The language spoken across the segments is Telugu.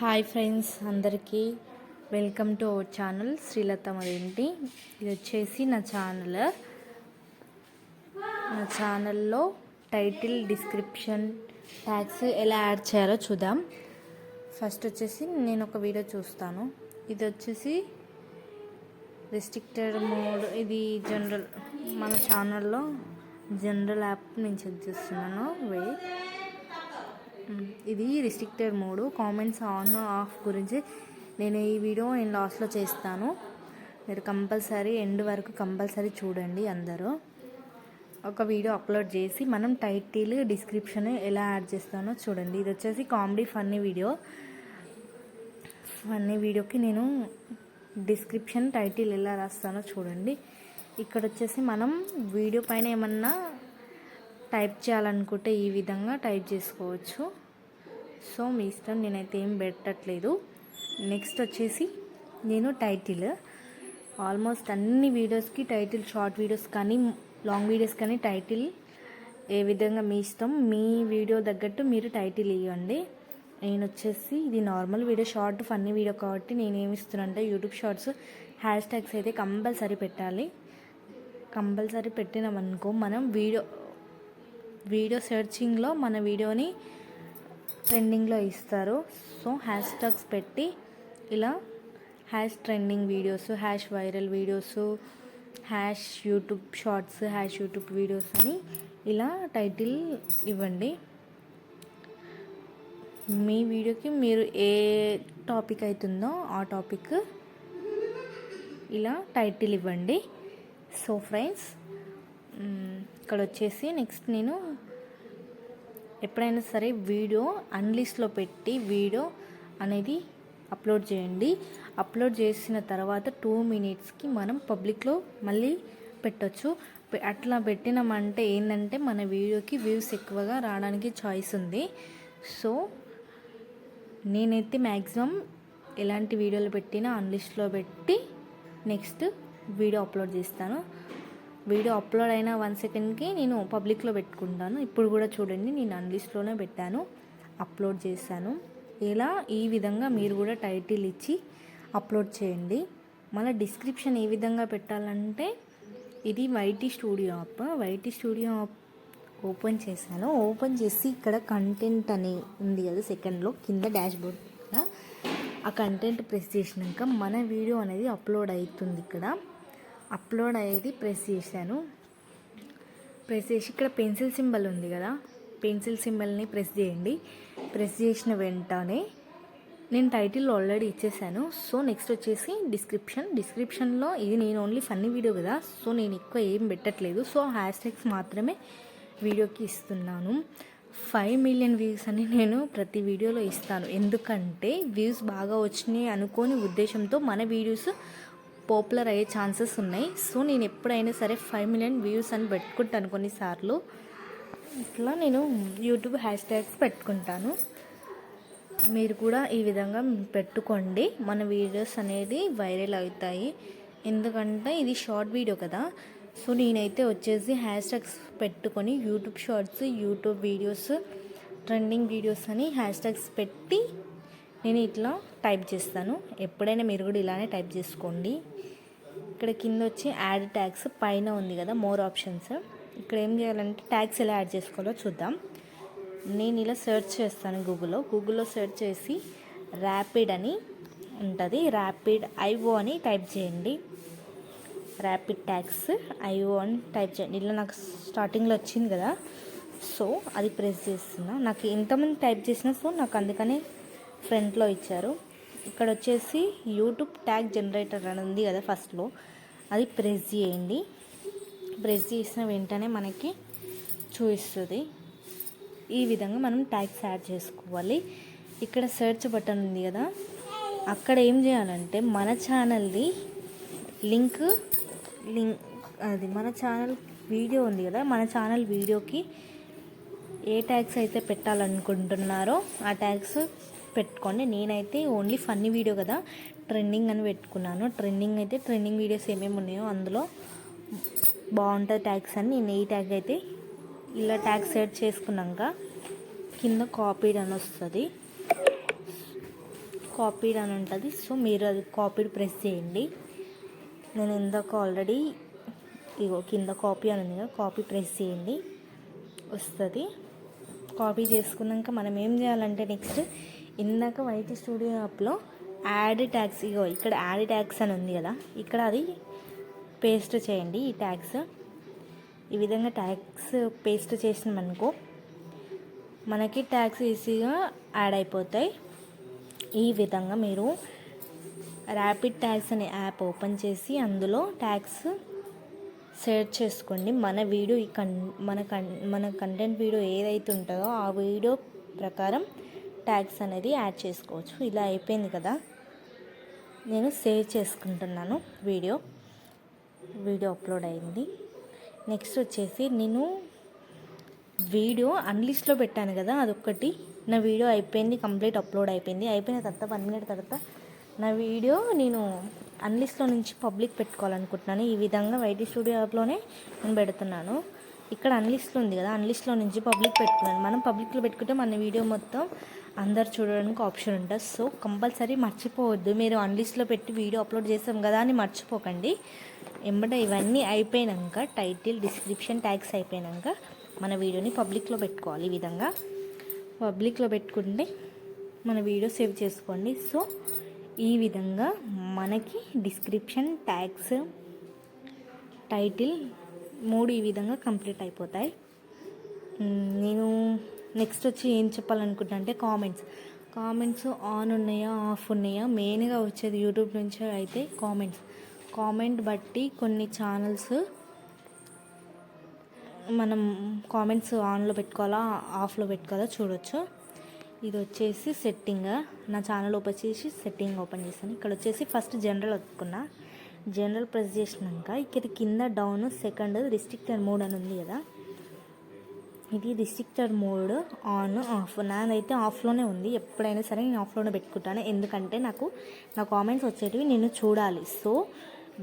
హాయ్ ఫ్రెండ్స్, అందరికీ welcome to our channel Srilatha మరేంటి. ఇది వచ్చేసి నా ఛానల్లో టైటిల్, డిస్క్రిప్షన్, ట్యాగ్స్ ఎలా యాడ్ చేయాలో చూద్దాం. ఫస్ట్ వచ్చేసి నేను ఒక వీడియో చూస్తాను. ఇది వచ్చేసి రిస్ట్రిక్టెడ్ మోడ్. ఇది జనరల్, మన ఛానల్లో జనరల్ యాప్ నేను చెక్ చేస్తున్నాను. ఇది restricted mode. Comments on off గురించి నేను ఈ వీడియో లాస్ట్లో చేస్తాను. మీరు కంపల్సరీ ఎండ్ వరకు కంపల్సరీ చూడండి. అందరూ ఒక వీడియో అప్లోడ్ చేసి మనం టైటిల్, డిస్క్రిప్షన్ ఎలా యాడ్ చేస్తానో చూడండి. ఇది వచ్చేసి కామెడీ ఫన్నీ వీడియోకి నేను డిస్క్రిప్షన్, టైటిల్ ఎలా రాస్తానో చూడండి. ఇక్కడ వచ్చేసి మనం వీడియో పైన ఏమన్నా టైప్ చేయాలనుకుంటే ఈ విధంగా టైప్ చేసుకోవచ్చు. సో మీ ఇష్టం, నేనైతే ఏం పెట్టట్లేదు. నెక్స్ట్ వచ్చేసి నేను టైటిల్, ఆల్మోస్ట్ అన్ని వీడియోస్కి టైటిల్, షార్ట్ వీడియోస్ కానీ లాంగ్ వీడియోస్ కానీ టైటిల్ ఏ విధంగా మీ ఇష్టం, మీ వీడియో తగ్గట్టు మీరు టైటిల్ ఇవ్వండి. నేను వచ్చేసి ఇది normal video, short funny video కాబట్టి నేను ఏమి ఇస్తున్నానంటే యూట్యూబ్ షార్ట్స్ హ్యాష్ ట్యాగ్స్ అయితే కంపల్సరీ పెట్టాలి. కంపల్సరీ పెట్టినామనుకో మనం వీడియో సెర్చింగ్లో మన వీడియోని ట్రెండింగ్లో ఇస్తారు. సో హ్యాష్ ట్యాగ్స్ పెట్టి ఇలా hash trending videos, hash viral videos, hash YouTube shorts, hash YouTube videos అని ఇలా టైటిల్ ఇవ్వండి. మీ వీడియోకి మీరు ఏ టాపిక్ అవుతుందో ఆ టాపిక్ ఇలా టైటిల్ ఇవ్వండి. సో ఫ్రెండ్స్, ఇక్కడ వచ్చేసి నెక్స్ట్ నేను ఎప్పుడైనా సరే వీడియో అన్లిస్ట్లో పెట్టి వీడియో అనేది అప్లోడ్ చేయండి. అప్లోడ్ చేసిన తర్వాత 2 minutesకి మనం పబ్లిక్లో మళ్ళీ పెట్టచ్చు. అట్లా పెట్టినామంటే ఏంటంటే మన వీడియోకి వ్యూస్ ఎక్కువగా రావడానికి ఛాయిస్ ఉంది. సో నేనైతే మ్యాక్సిమం ఎలాంటి వీడియోలు పెట్టినా అన్లిస్ట్లో పెట్టి నెక్స్ట్ వీడియో అప్లోడ్ చేస్తాను. వీడియో అప్లోడ్ అయిన 1 secondకి నేను పబ్లిక్లో పెట్టుకుంటాను. ఇప్పుడు కూడా చూడండి, నేను అన్లిస్ట్లోనే పెట్టాను, అప్లోడ్ చేశాను. ఇలా ఈ విధంగా మీరు కూడా టైటిల్ ఇచ్చి అప్లోడ్ చేయండి. మళ్ళీ డిస్క్రిప్షన్ ఏ విధంగా పెట్టాలంటే ఇది వైటీ స్టూడియో యాప్ ఓపెన్ చేశాను. ఓపెన్ చేసి ఇక్కడ కంటెంట్ అని ఉంది కదా, సెకండ్లో కింద డాష్ బోర్డ్ ఆ కంటెంట్ ప్రెస్ చేసినాక మన వీడియో అనేది అప్లోడ్ అవుతుంది. ఇక్కడ అప్లోడ్ అయ్యేది ప్రెస్ చేశాను. ప్రెస్ చేసి ఇక్కడ పెన్సిల్ సింబల్ ఉంది కదా, పెన్సిల్ సింబల్ని ప్రెస్ చేయండి. ప్రెస్ చేసిన వెంటనే నేను టైటిల్ ఆల్రెడీ ఇచ్చేసాను. సో నెక్స్ట్ వచ్చేసి డిస్క్రిప్షన్లో ఇది నేను ఓన్లీ ఫన్నీ వీడియో కదా, సో నేను ఎక్కువ ఏం పెట్టట్లేదు. సో హ్యాష్ ట్యాగ్స్ మాత్రమే వీడియోకి ఇస్తున్నాను. 5 million వ్యూస్ అని నేను ప్రతి వీడియోలో ఇస్తాను. ఎందుకంటే వ్యూస్ బాగా వచ్చినాయి అనుకోని ఉద్దేశంతో మన వీడియోస్ పాపులర్ అయ్యే ఛాన్సెస్ ఉన్నాయి. సో నేను ఎప్పుడైనా సరే 5 million వ్యూస్ అని పెట్టుకుంటాను. కొన్నిసార్లు ఇట్లా నేను యూట్యూబ్ హ్యాష్ ట్యాగ్స్ పెట్టుకుంటాను. మీరు కూడా ఈ విధంగా పెట్టుకోండి. మన వీడియోస్ అనేది వైరల్ అవుతాయి. ఎందుకంటే ఇది షార్ట్ వీడియో కదా. సో నేనైతే వచ్చేసి హ్యాష్ ట్యాగ్స్ పెట్టుకొని YouTube shorts, YouTube videos, trending videos అని హ్యాష్ ట్యాగ్స్ పెట్టి నేను ఇట్లా టైప్ చేస్తాను. ఎప్పుడైనా మీరు కూడా ఇలానే టైప్ చేసుకోండి. ఇక్కడ కింద వచ్చి యాడ్ ట్యాగ్స్ పైన ఉంది కదా, మోర్ ఆప్షన్స్. ఇక్కడ ఏం చేయాలంటే ట్యాగ్స్ ఎలా యాడ్ చేసుకోవాలో చూద్దాం. నేను ఇలా సెర్చ్ చేస్తాను గూగుల్లో సెర్చ్ చేసి ర్యాపిడ్ అని ఉంటుంది, ర్యాపిడ్ ఐఓ అని టైప్ చేయండి. ర్యాపిడ్ ట్యాగ్స్ ఐఓ అని టైప్ చేయండి. ఇలా నాకు స్టార్టింగ్లో వచ్చింది కదా, సో అది ప్రెస్ చేస్తున్నా. నాకు ఇంతమంది టైప్ చేసిన, సో నాకు అందుకనే ఫ్రంట్లో ఇచ్చారు. ఇక్కడ వచ్చేసి యూట్యూబ్ ట్యాగ్ జనరేటర్ అని ఉంది కదా ఫస్ట్లో, అది ప్రెస్ చేయండి. ప్రెస్ చేసిన వెంటనే మనకి చూపిస్తుంది. ఈ విధంగా మనం ట్యాగ్స్ యాడ్ చేసుకోవాలి. ఇక్కడ సెర్చ్ బటన్ ఉంది కదా, అక్కడ ఏం చేయాలంటే మన ఛానల్ది లింక్ అది మన ఛానల్ వీడియో ఉంది కదా, మన ఛానల్ వీడియోకి ఏ ట్యాగ్స్ అయితే పెట్టాలనుకుంటున్నారో ఆ ట్యాగ్స్ పెట్టుకోండి. నేనైతే ఓన్లీ ఫన్నీ వీడియో కదా, ట్రెండింగ్ అని పెట్టుకున్నాను. ట్రెండింగ్ వీడియోస్ ఏమేమి ఉన్నాయో అందులో బాగుంటుంది ట్యాగ్స్ అని నేను ఈ ట్యాగ్ అయితే ఇలా ట్యాగ్ సెట్ చేసుకున్నాక కింద కాపీడ్ అని వస్తుంది. కాపీడ్ అని ఉంటుంది. సో మీరు అది కాపీడ్ ప్రెస్ చేయండి. నేను ఇందాక ఆల్రెడీ ఇగో కింద కాపీ అని ఉంది కదా, కాపీ ప్రెస్ చేయండి, వస్తుంది. కాపీ చేసుకున్నాక మనం ఏం చేయాలంటే నెక్స్ట్ ఇందాక వైటీ స్టూడియో యాప్లో యాడ్ ట్యాగ్స్, ఇగో ఇక్కడ యాడ్ ట్యాగ్స్ అని ఉంది కదా, ఇక్కడ అది పేస్ట్ చేయండి. ఈ ట్యాగ్స్ ఈ విధంగా ట్యాగ్స్ పేస్ట్ చేసినామనుకో మనకి ట్యాగ్స్ ఈజీగా యాడ్ అయిపోతాయి. ఈ విధంగా మీరు ర్యాపిడ్ ట్యాగ్స్ అనే యాప్ ఓపెన్ చేసి అందులో ట్యాగ్స్ సెర్చ్ చేసుకోండి. మన వీడియో మన కంటెంట్ వీడియో ఏదైతే ఉంటుందో ఆ వీడియో ప్రకారం ట్యాగ్స్ అనేది యాడ్ చేసుకోవచ్చు. ఇలా అయిపోయింది కదా, నేను సేవ్ చేసుకుంటున్నాను. వీడియో అప్లోడ్ అయింది. నెక్స్ట్ వచ్చేసి నేను వీడియో అన్లిస్ట్లో పెట్టాను కదా, అదొక్కటి నా వీడియో అయిపోయింది, కంప్లీట్ అప్లోడ్ అయిపోయింది. అయిపోయిన తర్వాత 1 minute తర్వాత నా వీడియో నేను అన్లిస్ట్లో నుంచి పబ్లిక్ పెట్టుకోవాలనుకుంటున్నాను. ఈ విధంగా వైటీ స్టూడియో యాప్లోనే నేను పెడుతున్నాను. ఇక్కడ అన్లిస్ట్లో ఉంది కదా, అన్లిస్ట్లో నుంచి పబ్లిక్ పెట్టుకున్నాను. మనం పబ్లిక్లో పెట్టుకుంటే మన వీడియో మొత్తం అందరు చూడడానికి ఆప్షన్ ఉంటుంది. సో కంపల్సరీ మర్చిపోవద్దు, మీరు అన్లిస్ట్లో పెట్టి వీడియో అప్లోడ్ చేస్తాం కదా అని మర్చిపోకండి. ఎంబట ఇవన్నీ అయిపోయాక టైటిల్, డిస్క్రిప్షన్, ట్యాగ్స్ అయిపోయాక మన వీడియోని పబ్లిక్లో పెట్టుకోవాలి. ఈ విధంగా పబ్లిక్లో పెట్టుకుంటే మన వీడియో సేవ్ చేసుకోండి. సో ఈ విధంగా మనకి డిస్క్రిప్షన్, ట్యాగ్స్, టైటిల్ 3 ఈ విధంగా కంప్లీట్ అయిపోతాయి. నేను నెక్స్ట్ వచ్చి ఏం చెప్పాలనుకుంటున్నా అంటే కామెంట్స్ ఆన్ ఉన్నాయా, ఆఫ్ ఉన్నాయా, మెయిన్గా వచ్చేది యూట్యూబ్ నుంచి అయితే కామెంట్ బట్టి కొన్ని ఛానల్స్ మనం కామెంట్స్ ఆన్లో పెట్టుకోవాలా, ఆఫ్లో పెట్టుకోవాలా చూడొచ్చు. ఇది వచ్చేసి సెట్టింగ్, నా ఛానల్ ఓపెన్ చేసి సెట్టింగ్ ఓపెన్ చేశాను. ఇక్కడ వచ్చేసి ఫస్ట్ జనరల్ ఒప్పుకున్నా, జనరల్ ప్రెస్ చేసినాక ఇక్కడ కింద డౌన్ సెకండ్ రిస్ట్రిక్టెడ్ మోడ్ అని ఉంది కదా, ఇది రిస్ట్రిక్టెడ్ మోడ్ ఆన్ ఆఫ్. నాదైతే ఆఫ్లోనే ఉంది. ఎప్పుడైనా సరే నేను ఆఫ్లోనే పెట్టుకుంటాను, ఎందుకంటే నాకు నా కామెంట్స్ వచ్చేటివి నేను చూడాలి. సో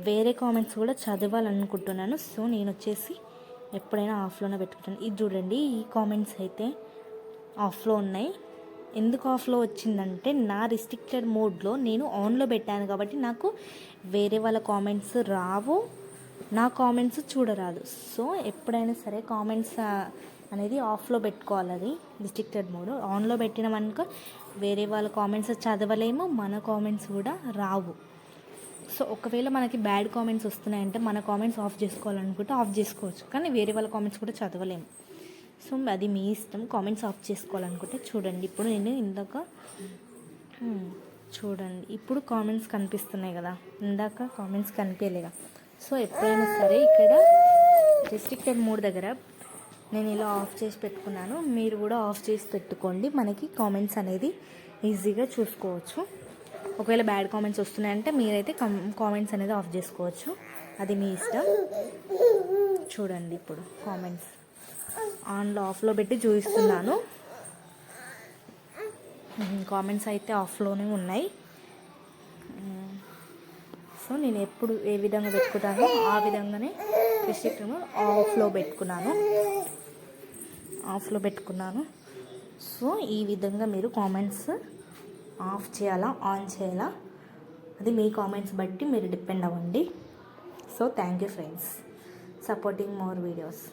వేరే కామెంట్స్ కూడా చదవాలనుకుంటున్నాను. సో నేను వచ్చేసి ఎప్పుడైనా ఆఫ్లోనే పెట్టుకుంటాను. ఇది చూడండి, ఈ కామెంట్స్ అయితే ఆఫ్లో ఉన్నాయి. ఎందుకు ఆఫ్లో వచ్చిందంటే నా రిస్ట్రిక్టెడ్ మోడ్లో నేను ఆన్లో పెట్టాను కాబట్టి నాకు వేరే వాళ్ళ కామెంట్స్ రావు, నా కామెంట్స్ చూడరాదు. సో ఎప్పుడైనా సరే కామెంట్స్ అనేది ఆఫ్లో పెట్టుకోవాలి. అది రిస్ట్రిక్టెడ్ మోడ్. ఆన్లో పెట్టినామనుకో వేరే వాళ్ళ కామెంట్స్ చదవలేము, మన కామెంట్స్ కూడా రావు. సో ఒకవేళ మనకి బ్యాడ్ కామెంట్స్ వస్తున్నాయంటే మన కామెంట్స్ ఆఫ్ చేసుకోవాలనుకుంటే ఆఫ్ చేసుకోవచ్చు, కానీ వేరే వాళ్ళ కామెంట్స్ కూడా చదవలేము. సో అది మీ ఇష్టం. కామెంట్స్ ఆఫ్ చేసుకోవాలనుకుంటే చూడండి. ఇప్పుడు నేను ఇందాక చూడండి, ఇప్పుడు కామెంట్స్ కనిపిస్తున్నాయి కదా, ఇందాక కామెంట్స్ కనిపించలేదా. సో ఎప్పుడైనా సరే ఇక్కడ రిస్ట్రిక్టెడ్ మోడ్ దగ్గర నేను ఇలా ఆఫ్ చేసి పెట్టుకున్నాను, మీరు కూడా ఆఫ్ చేసి పెట్టుకోండి. మనకి కామెంట్స్ అనేది ఈజీగా చూసుకోవచ్చు. ఒకవేళ బ్యాడ్ కామెంట్స్ వస్తున్నాయంటే మీరైతే కామెంట్స్ అనేది ఆఫ్ చేసుకోవచ్చు, అది మీ ఇష్టం. చూడండి ఇప్పుడు కామెంట్స్ ఆన్లో ఆఫ్లో పెట్టి చూపిస్తున్నాను. కామెంట్స్ అయితే ఆఫ్లోనే ఉన్నాయి. సో నేను ఎప్పుడు ఏ విధంగా పెట్టుకుంటానో ఆ విధంగానే రిస్ట్రిక్ట్ ఆఫ్లో పెట్టుకున్నాను. సో ఈ విధంగా మీరు కామెంట్స్ ఆఫ్ చేయాలా, ఆన్ చేయాలా, అది మీ కామెంట్స్ బట్టి మీరు డిపెండ్ అవ్వండి. So thank you friends, supporting more videos.